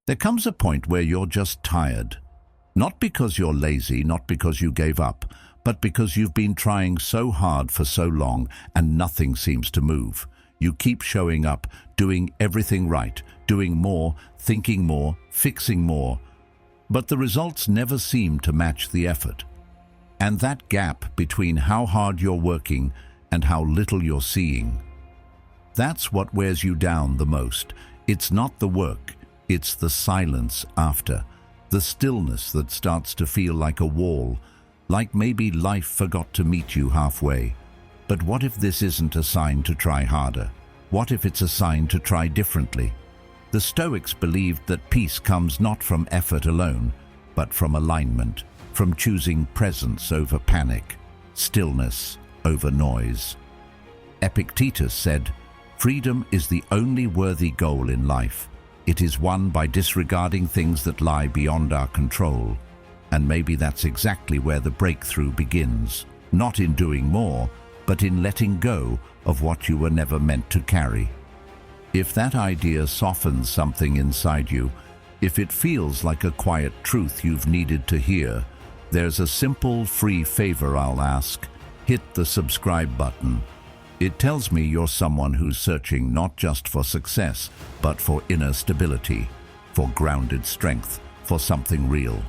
There comes a point where you're just tired. Not because you're lazy, not because you gave up, but because you've been trying so hard for so long and nothing seems to move. You keep showing up, doing everything right, doing more, thinking more, fixing more, but the results never seem to match the effort. And that gap between how hard you're working and how little you're seeing, that's what wears you down the most. It's not the work, it's the silence after, the stillness that starts to feel like a wall, like maybe life forgot to meet you halfway. But what if this isn't a sign to try harder? What if it's a sign to try differently? The Stoics believed that peace comes not from effort alone, but from alignment, from choosing presence over panic, stillness over noise. Epictetus said, "Freedom is the only worthy goal in life. It is won by disregarding things that lie beyond our control." And maybe that's exactly where the breakthrough begins, not in doing more, but in letting go of what you were never meant to carry. If that idea softens something inside you, if it feels like a quiet truth you've needed to hear, there's a simple, free favor I'll ask. Hit the subscribe button. It tells me you're someone who's searching not just for success, but for inner stability, for grounded strength, for something real.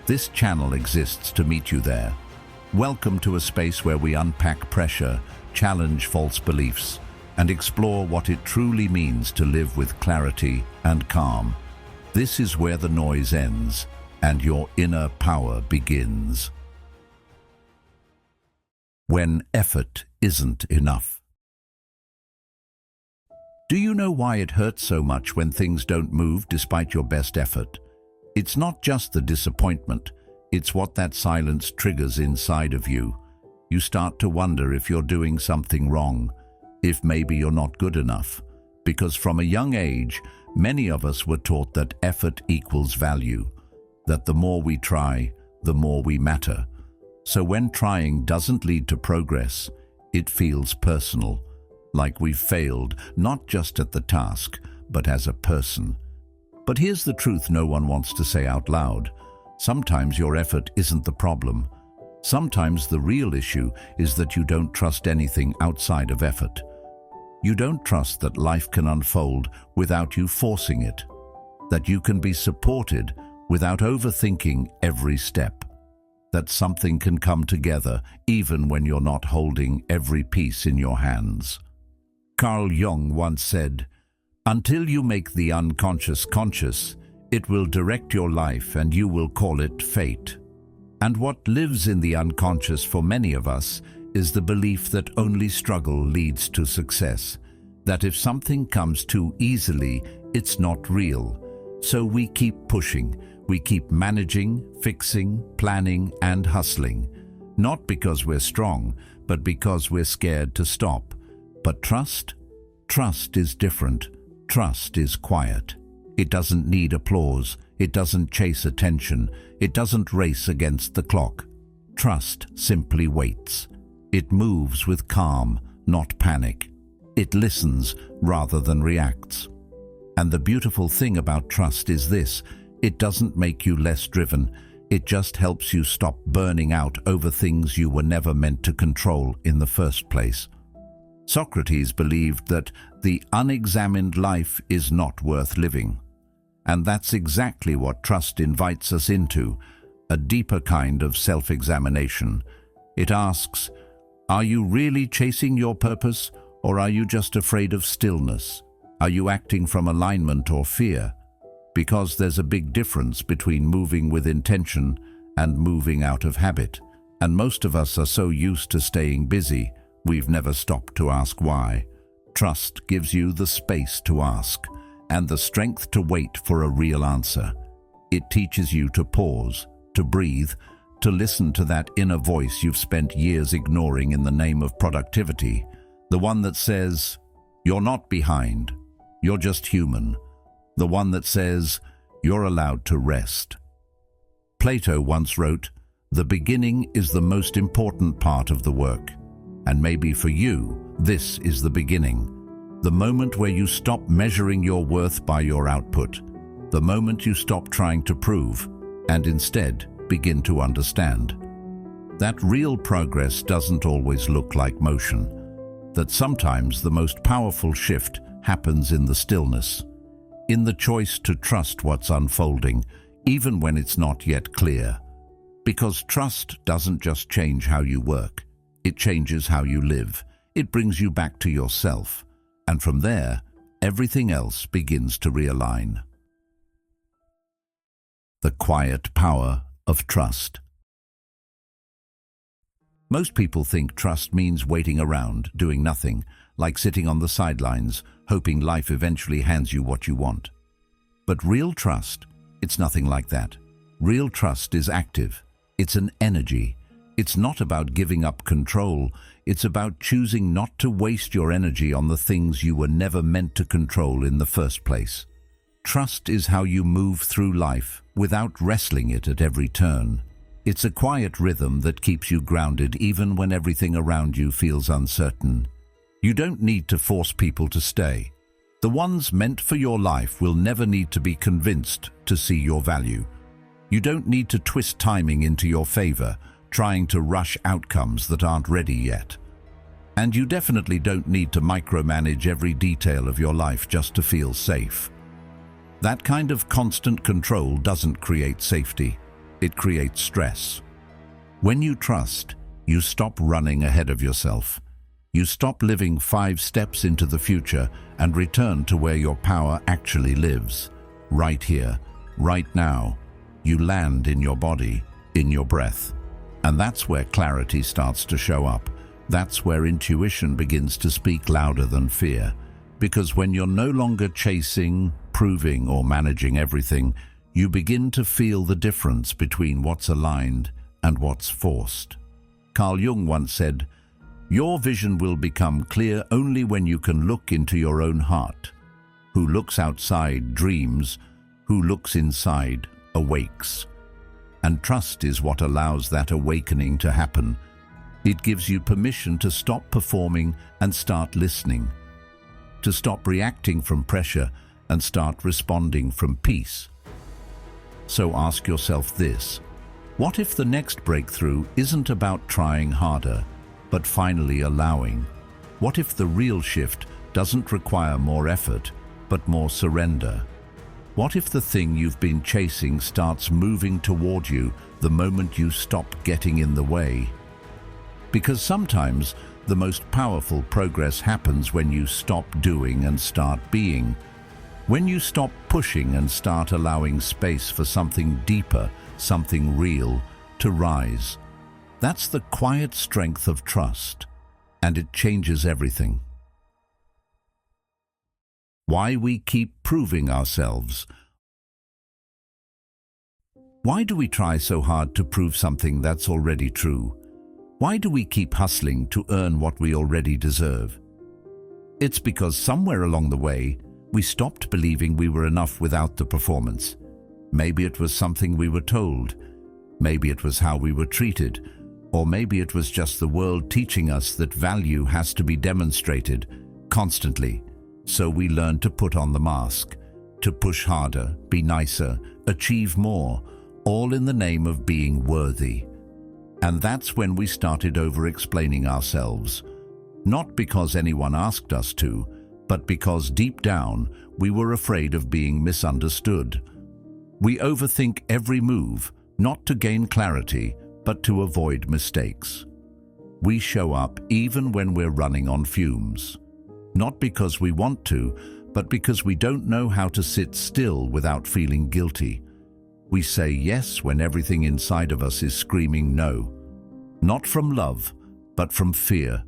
This channel exists to meet you there. Welcome to a space where we unpack pressure, challenge false beliefs, and explore what it truly means to live with clarity and calm. This is where the noise ends and your inner power begins. When effort isn't enough. Do you know why it hurts so much when things don't move despite your best effort? It's not just the disappointment, it's what that silence triggers inside of you. You start to wonder if you're doing something wrong, if maybe you're not good enough. Because from a young age, many of us were taught that effort equals value, that the more we try, the more we matter. So when trying doesn't lead to progress, it feels personal, like we've failed, not just at the task, but as a person. But here's the truth no one wants to say out loud. Sometimes your effort isn't the problem. Sometimes the real issue is that you don't trust anything outside of effort. You don't trust that life can unfold without you forcing it, that you can be supported without overthinking every step, that something can come together even when you're not holding every piece in your hands. Carl Jung once said, "Until you make the unconscious conscious, it will direct your life and you will call it fate." And what lives in the unconscious for many of us is the belief that only struggle leads to success, that if something comes too easily, it's not real. So we keep pushing, we keep managing, fixing, planning, and hustling. Not because we're strong, but because we're scared to stop. But trust? Trust is different. Trust is quiet. It doesn't need applause. It doesn't chase attention. It doesn't race against the clock. Trust simply waits. It moves with calm, not panic. It listens rather than reacts. And the beautiful thing about trust is this: it doesn't make you less driven. It just helps you stop burning out over things you were never meant to control in the first place. Socrates believed that the unexamined life is not worth living. And that's exactly what trust invites us into, a deeper kind of self-examination. It asks, are you really chasing your purpose, or are you just afraid of stillness? Are you acting from alignment or fear? Because there's a big difference between moving with intention and moving out of habit. And most of us are so used to staying busy, we've never stopped to ask why. Trust gives you the space to ask, and the strength to wait for a real answer. It teaches you to pause, to breathe, to listen to that inner voice you've spent years ignoring in the name of productivity, the one that says, "You're not behind, you're just human," the one that says, "You're allowed to rest." Plato once wrote, "The beginning is the most important part of the work." And maybe for you, this is the beginning. The moment where you stop measuring your worth by your output, the moment you stop trying to prove and instead begin to understand. That real progress doesn't always look like motion, that sometimes the most powerful shift happens in the stillness, in the choice to trust what's unfolding, even when it's not yet clear. Because trust doesn't just change how you work, it changes how you live. It brings you back to yourself, and from there, everything else begins to realign. The quiet power of trust. Most people think trust means waiting around, doing nothing, like sitting on the sidelines, hoping life eventually hands you what you want. But real trust, it's nothing like that. Real trust is active. It's an energy. It's not about giving up control. It's about choosing not to waste your energy on the things you were never meant to control in the first place. Trust is how you move through life without wrestling it at every turn. It's a quiet rhythm that keeps you grounded even when everything around you feels uncertain. You don't need to force people to stay. The ones meant for your life will never need to be convinced to see your value. You don't need to twist timing into your favor, trying to rush outcomes that aren't ready yet. And you definitely don't need to micromanage every detail of your life just to feel safe. That kind of constant control doesn't create safety. It creates stress. When you trust, you stop running ahead of yourself. You stop living 5 steps into the future and return to where your power actually lives. Right here, right now. You land in your body, in your breath. And that's where clarity starts to show up. That's where intuition begins to speak louder than fear. Because when you're no longer chasing, proving, or managing everything, you begin to feel the difference between what's aligned and what's forced. Carl Jung once said, "Your vision will become clear only when you can look into your own heart. Who looks outside dreams, who looks inside awakes." And trust is what allows that awakening to happen. It gives you permission to stop performing and start listening, to stop reacting from pressure and start responding from peace. So ask yourself this: what if the next breakthrough isn't about trying harder, but finally allowing? What if the real shift doesn't require more effort, but more surrender? What if the thing you've been chasing starts moving toward you the moment you stop getting in the way? Because sometimes the most powerful progress happens when you stop doing and start being. When you stop pushing and start allowing space for something deeper, something real, to rise. That's the quiet strength of trust, and it changes everything. Why we keep proving ourselves. Why do we try so hard to prove something that's already true? Why do we keep hustling to earn what we already deserve? It's because somewhere along the way, we stopped believing we were enough without the performance. Maybe it was something we were told. Maybe it was how we were treated. Or maybe it was just the world teaching us that value has to be demonstrated constantly. So we learned to put on the mask, to push harder, be nicer, achieve more, all in the name of being worthy. And that's when we started over-explaining ourselves. Not because anyone asked us to, but because deep down we were afraid of being misunderstood. We overthink every move, not to gain clarity, but to avoid mistakes. We show up even when we're running on fumes. Not because we want to, but because we don't know how to sit still without feeling guilty. We say yes when everything inside of us is screaming no. Not from love, but from fear.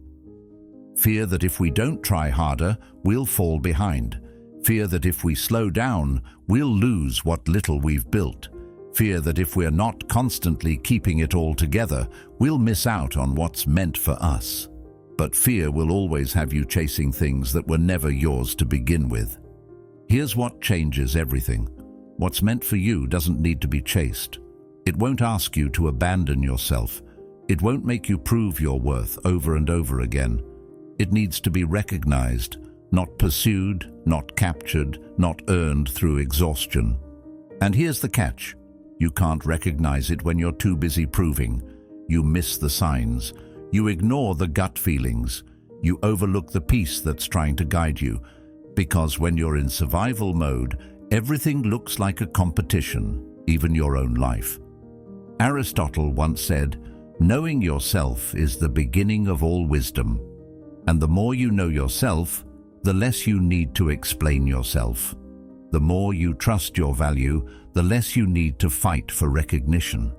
Fear that if we don't try harder, we'll fall behind. Fear that if we slow down, we'll lose what little we've built. Fear that if we're not constantly keeping it all together, we'll miss out on what's meant for us. But fear will always have you chasing things that were never yours to begin with. Here's what changes everything. What's meant for you doesn't need to be chased. It won't ask you to abandon yourself. It won't make you prove your worth over and over again. It needs to be recognized, not pursued, not captured, not earned through exhaustion. And here's the catch. You can't recognize it when you're too busy proving. You miss the signs. You ignore the gut feelings. You overlook the peace that's trying to guide you. Because when you're in survival mode, everything looks like a competition, even your own life. Aristotle once said, "Knowing yourself is the beginning of all wisdom." And the more you know yourself, the less you need to explain yourself. The more you trust your value, the less you need to fight for recognition.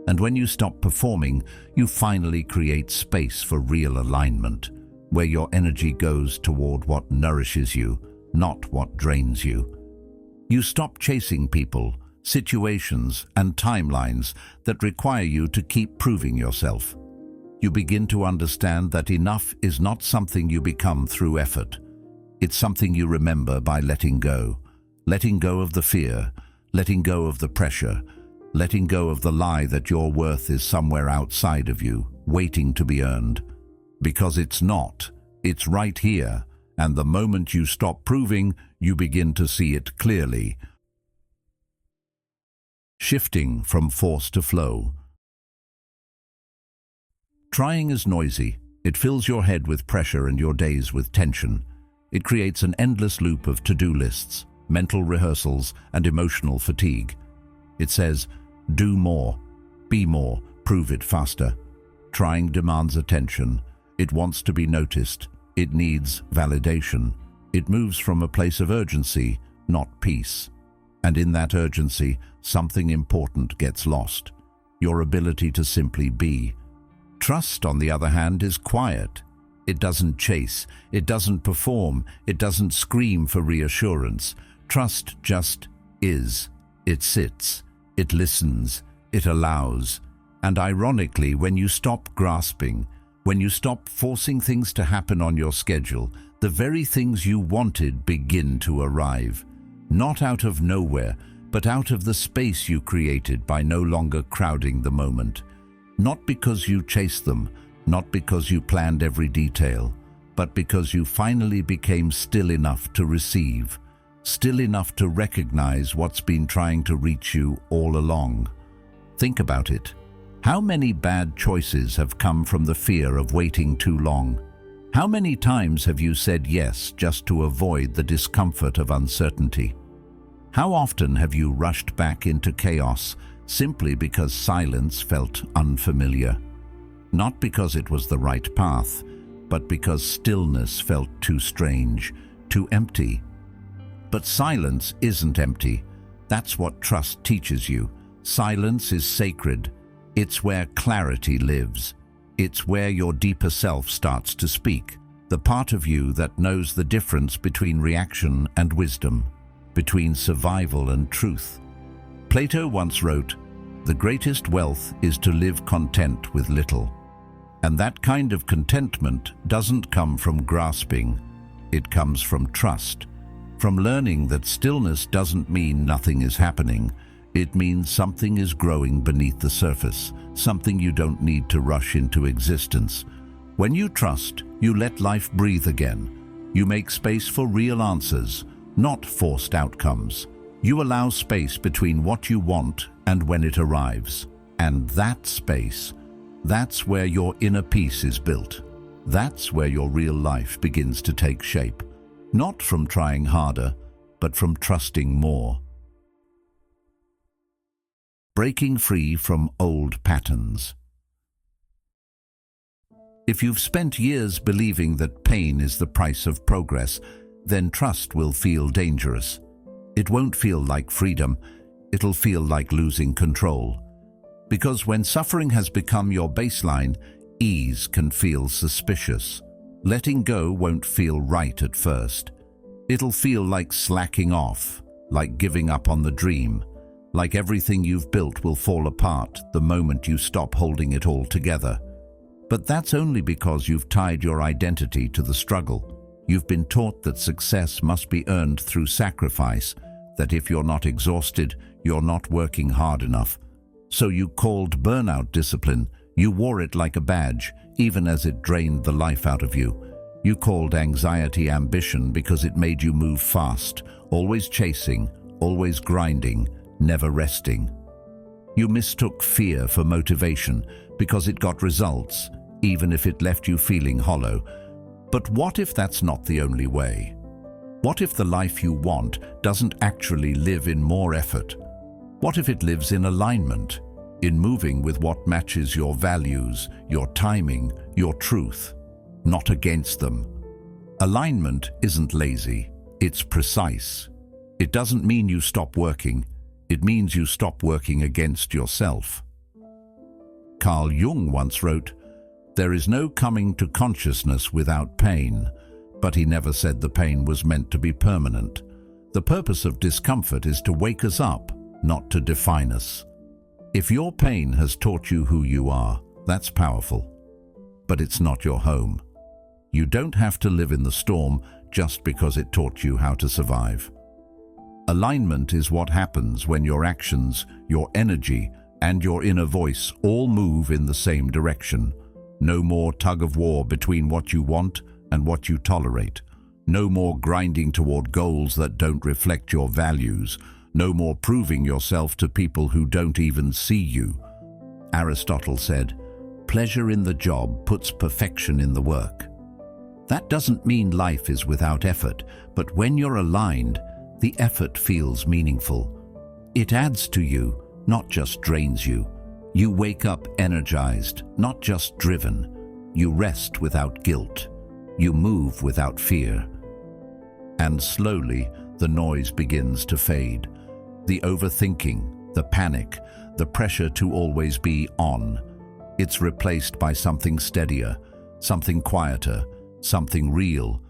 And when you stop performing, you finally create space for real alignment, where your energy goes toward what nourishes you, not what drains you. You stop chasing people, situations, and timelines that require you to keep proving yourself. You begin to understand that enough is not something you become through effort. It's something you remember by letting go. Letting go of the fear, letting go of the pressure, letting go of the lie that your worth is somewhere outside of you, waiting to be earned. Because it's not. It's right here, and the moment you stop proving, you begin to see it clearly. Shifting from force to flow. Trying is noisy. It fills your head with pressure and your days with tension. It creates an endless loop of to-do lists, mental rehearsals, and emotional fatigue. It says, do more, be more, prove it faster. Trying demands attention. It wants to be noticed. It needs validation. It moves from a place of urgency, not peace. And in that urgency, something important gets lost. Your ability to simply be. Trust, on the other hand, is quiet. It doesn't chase. It doesn't perform. It doesn't scream for reassurance. Trust just is. It sits. It listens. It allows. And ironically, when you stop grasping, when you stop forcing things to happen on your schedule, the very things you wanted begin to arrive. Not out of nowhere, but out of the space you created by no longer crowding the moment. Not because you chased them, not because you planned every detail, but because you finally became still enough to receive, still enough to recognize what's been trying to reach you all along. Think about it. How many bad choices have come from the fear of waiting too long? How many times have you said yes just to avoid the discomfort of uncertainty? How often have you rushed back into chaos simply because silence felt unfamiliar? Not because it was the right path, but because stillness felt too strange, too empty. But silence isn't empty. That's what trust teaches you. Silence is sacred. It's where clarity lives. It's where your deeper self starts to speak, the part of you that knows the difference between reaction and wisdom, between survival and truth. Plato once wrote, "The greatest wealth is to live content with little." And that kind of contentment doesn't come from grasping. It comes from trust, from learning that stillness doesn't mean nothing is happening. It means something is growing beneath the surface, something you don't need to rush into existence. When you trust, you let life breathe again. You make space for real answers, not forced outcomes. You allow space between what you want and when it arrives. And that space, that's where your inner peace is built. That's where your real life begins to take shape. Not from trying harder, but from trusting more. Breaking free from old patterns. If you've spent years believing that pain is the price of progress, then trust will feel dangerous. It won't feel like freedom. It'll feel like losing control. Because when suffering has become your baseline, ease can feel suspicious. Letting go won't feel right at first. It'll feel like slacking off, like giving up on the dream, like everything you've built will fall apart the moment you stop holding it all together. But that's only because you've tied your identity to the struggle. You've been taught that success must be earned through sacrifice, that if you're not exhausted, you're not working hard enough. So you called burnout discipline. You wore it like a badge, even as it drained the life out of you. You called anxiety ambition because it made you move fast, always chasing, always grinding, never resting. You mistook fear for motivation because it got results, even if it left you feeling hollow. But what if that's not the only way? What if the life you want doesn't actually live in more effort? What if it lives in alignment, in moving with what matches your values, your timing, your truth, not against them? Alignment isn't lazy, it's precise. It doesn't mean you stop working, it means you stop working against yourself. Carl Jung once wrote, "There is no coming to consciousness without pain," but he never said the pain was meant to be permanent. The purpose of discomfort is to wake us up, not to define us. If your pain has taught you who you are, that's powerful. But it's not your home. You don't have to live in the storm just because it taught you how to survive. Alignment is what happens when your actions, your energy, and your inner voice all move in the same direction. No more tug-of-war between what you want and what you tolerate. No more grinding toward goals that don't reflect your values. No more proving yourself to people who don't even see you. Aristotle said, "Pleasure in the job puts perfection in the work." That doesn't mean life is without effort, but when you're aligned, the effort feels meaningful. It adds to you, not just drains you. You wake up energized, not just driven. You rest without guilt. You move without fear. And slowly, the noise begins to fade. The overthinking, the panic, the pressure to always be on. It's replaced by something steadier, something quieter, something real.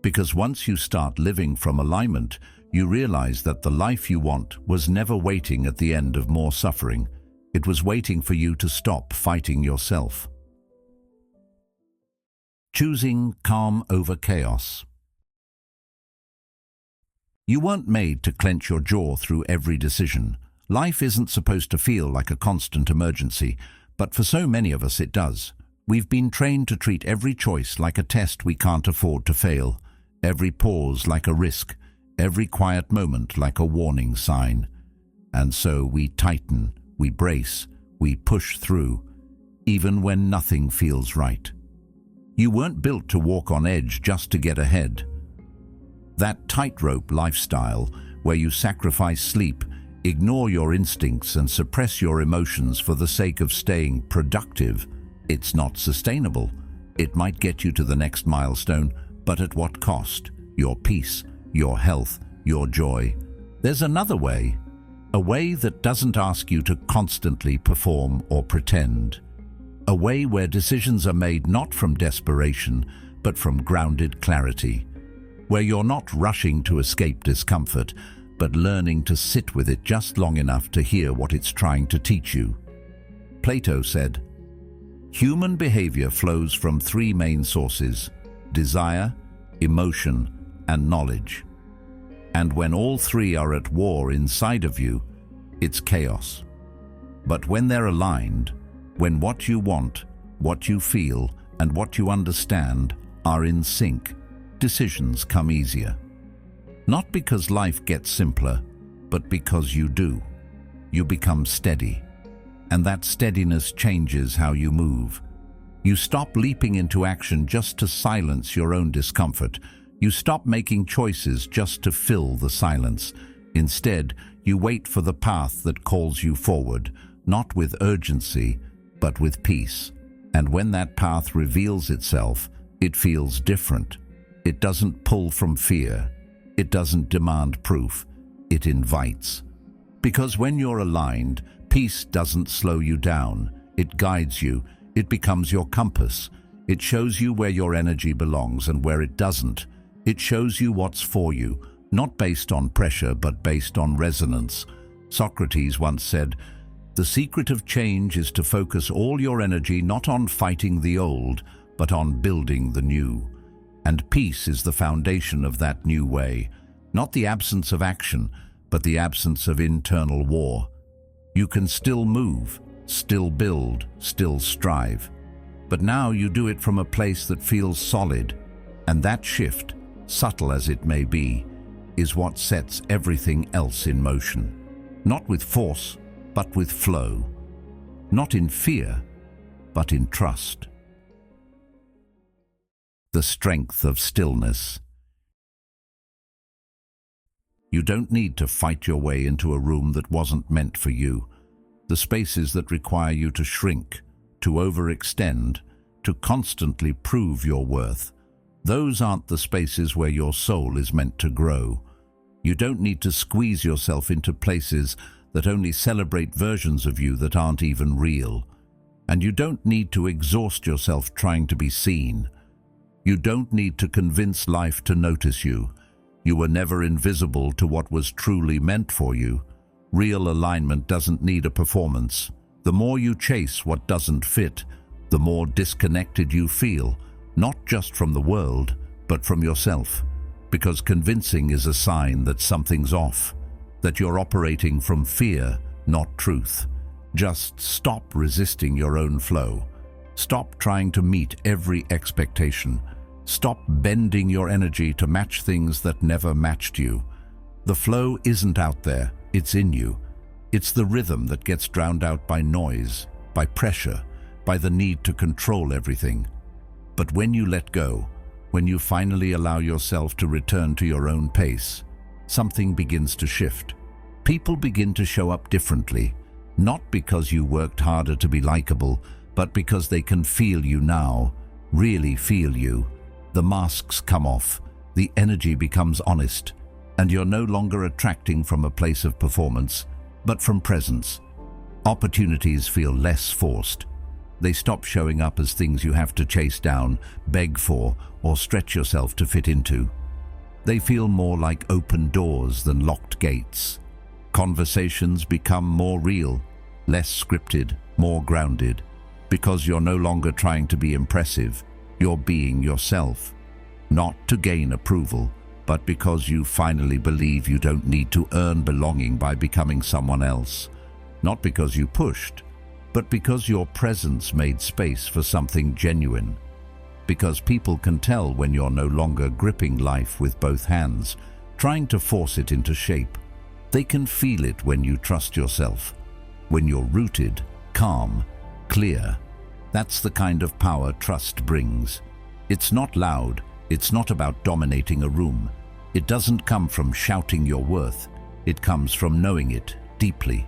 Because once you start living from alignment, you realize that the life you want was never waiting at the end of more suffering. It was waiting for you to stop fighting yourself. Choosing calm over chaos. You weren't made to clench your jaw through every decision. Life isn't supposed to feel like a constant emergency, but for so many of us it does. We've been trained to treat every choice like a test we can't afford to fail, every pause like a risk, every quiet moment like a warning sign. And so we tighten, we brace, we push through, even when nothing feels right. You weren't built to walk on edge just to get ahead. That tightrope lifestyle, where you sacrifice sleep, ignore your instincts and suppress your emotions for the sake of staying productive, it's not sustainable. It might get you to the next milestone, but at what cost? Your peace, your health, your joy. There's another way, a way that doesn't ask you to constantly perform or pretend. A way where decisions are made not from desperation, but from grounded clarity. Where you're not rushing to escape discomfort, but learning to sit with it just long enough to hear what it's trying to teach you. Plato said, "Human behavior flows from three main sources: desire, emotion, and knowledge. And when all three are at war inside of you, it's chaos. But when they're aligned, when what you want, what you feel, and what you understand are in sync, decisions come easier. Not because life gets simpler, but because you do. You become steady. And that steadiness changes how you move. You stop leaping into action just to silence your own discomfort. You stop making choices just to fill the silence. Instead, you wait for the path that calls you forward, not with urgency, but with peace. And when that path reveals itself, it feels different. It doesn't pull from fear. It doesn't demand proof. It invites. Because when you're aligned, peace doesn't slow you down. It guides you. It becomes your compass. It shows you where your energy belongs and where it doesn't. It shows you what's for you, not based on pressure, but based on resonance. Socrates once said, "The secret of change is to focus all your energy not on fighting the old, but on building the new." And peace is the foundation of that new way, not the absence of action, but the absence of internal war. You can still move, still build, still strive. But now you do it from a place that feels solid, and that shift, subtle as it may be, is what sets everything else in motion. Not with force, but with flow. Not in fear, but in trust. The strength of stillness. You don't need to fight your way into a room that wasn't meant for you. The spaces that require you to shrink, to overextend, to constantly prove your worth, those aren't the spaces where your soul is meant to grow. You don't need to squeeze yourself into places that only celebrate versions of you that aren't even real. And you don't need to exhaust yourself trying to be seen. You don't need to convince life to notice you. You were never invisible to what was truly meant for you. Real alignment doesn't need a performance. The more you chase what doesn't fit, the more disconnected you feel, not just from the world, but from yourself. Because convincing is a sign that something's off, that you're operating from fear, not truth. Just stop resisting your own flow. Stop trying to meet every expectation. Stop bending your energy to match things that never matched you. The flow isn't out there, it's in you. It's the rhythm that gets drowned out by noise, by pressure, by the need to control everything. But when you let go, when you finally allow yourself to return to your own pace, something begins to shift. People begin to show up differently, not because you worked harder to be likable, but because they can feel you now, really feel you. The masks come off, the energy becomes honest, and you're no longer attracting from a place of performance, but from presence. Opportunities feel less forced. They stop showing up as things you have to chase down, beg for, or stretch yourself to fit into. They feel more like open doors than locked gates. Conversations become more real, less scripted, more grounded, because you're no longer trying to be impressive. You're being yourself, not to gain approval, but because you finally believe you don't need to earn belonging by becoming someone else. Not because you pushed, but because your presence made space for something genuine. Because people can tell when you're no longer gripping life with both hands, trying to force it into shape. They can feel it when you trust yourself, when you're rooted, calm, clear. That's the kind of power trust brings. It's not loud, it's not about dominating a room. It doesn't come from shouting your worth. It comes from knowing it deeply.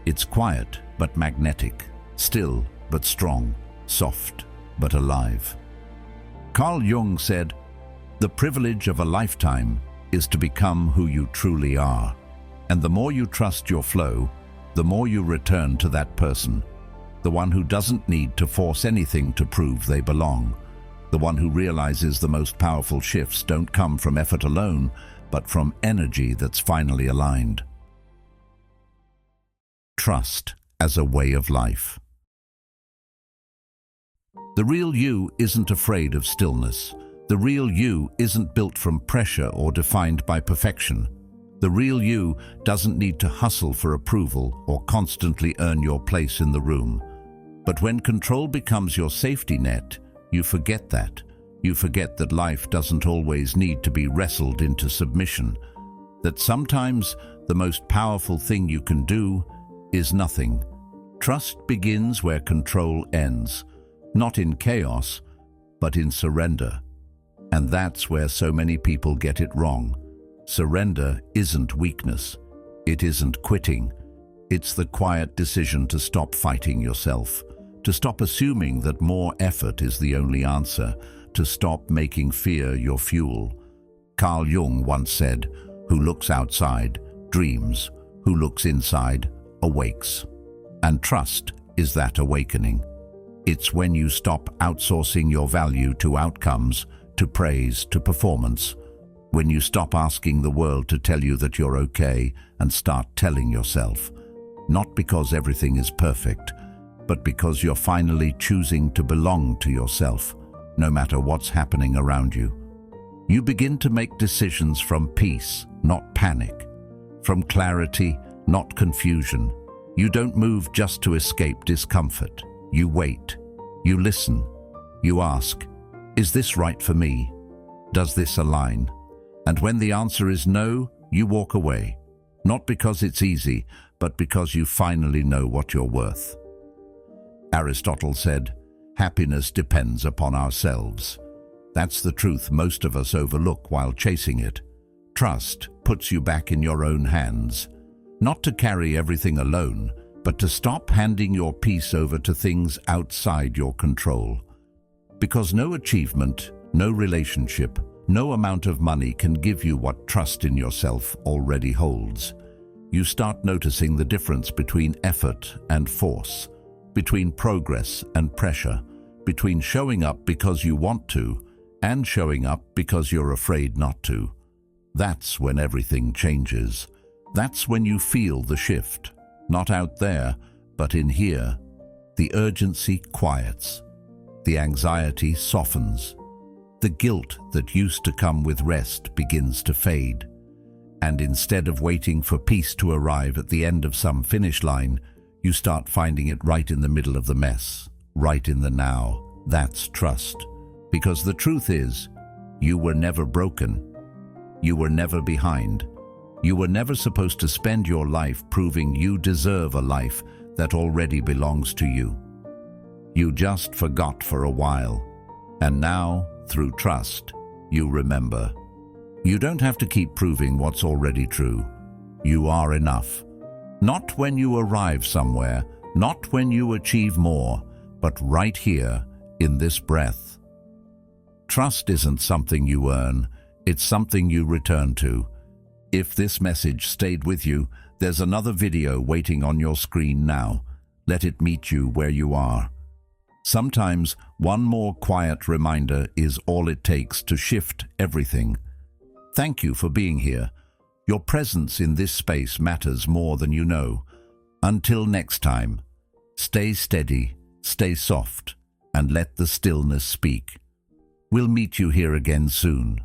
It's quiet but magnetic, still but strong, soft but alive. Carl Jung said, "The privilege of a lifetime is to become who you truly are." And the more you trust your flow, the more you return to that person. The one who doesn't need to force anything to prove they belong. The one who realizes the most powerful shifts don't come from effort alone, but from energy that's finally aligned. Trust as a way of life. The real you isn't afraid of stillness. The real you isn't built from pressure or defined by perfection. The real you doesn't need to hustle for approval or constantly earn your place in the room. But when control becomes your safety net, you forget that. You forget that life doesn't always need to be wrestled into submission. That sometimes the most powerful thing you can do is nothing. Trust begins where control ends, not in chaos, but in surrender. And that's where so many people get it wrong. Surrender isn't weakness. It isn't quitting. It's the quiet decision to stop fighting yourself, to stop assuming that more effort is the only answer, to stop making fear your fuel. Carl Jung once said, "Who looks outside dreams, who looks inside awakes." And trust is that awakening. It's when you stop outsourcing your value to outcomes, to praise, to performance. When you stop asking the world to tell you that you're okay and start telling yourself. Not because everything is perfect, but because you're finally choosing to belong to yourself, no matter what's happening around you. You begin to make decisions from peace, not panic, from clarity, not confusion. You don't move just to escape discomfort. You wait. You listen. You ask, "Is this right for me? Does this align?" And when the answer is no, you walk away. Not because it's easy, but because you finally know what you're worth. Aristotle said, "Happiness depends upon ourselves." That's the truth most of us overlook while chasing it. Trust puts you back in your own hands. Not to carry everything alone, but to stop handing your peace over to things outside your control. Because no achievement, no relationship, no amount of money can give you what trust in yourself already holds. You start noticing the difference between effort and force, between progress and pressure, between showing up because you want to and showing up because you're afraid not to. That's when everything changes. That's when you feel the shift. Not out there, but in here. The urgency quiets. The anxiety softens. The guilt that used to come with rest begins to fade. And instead of waiting for peace to arrive at the end of some finish line, you start finding it right in the middle of the mess, right in the now. That's trust. Because the truth is, you were never broken. You were never behind. You were never supposed to spend your life proving you deserve a life that already belongs to you. You just forgot for a while. And now, through trust, you remember. You don't have to keep proving what's already true. You are enough. Not when you arrive somewhere, not when you achieve more, but right here, in this breath. Trust isn't something you earn, it's something you return to. If this message stayed with you, there's another video waiting on your screen now. Let it meet you where you are. Sometimes one more quiet reminder is all it takes to shift everything. Thank you for being here. Your presence in this space matters more than you know. Until next time, stay steady, stay soft, and let the stillness speak. We'll meet you here again soon.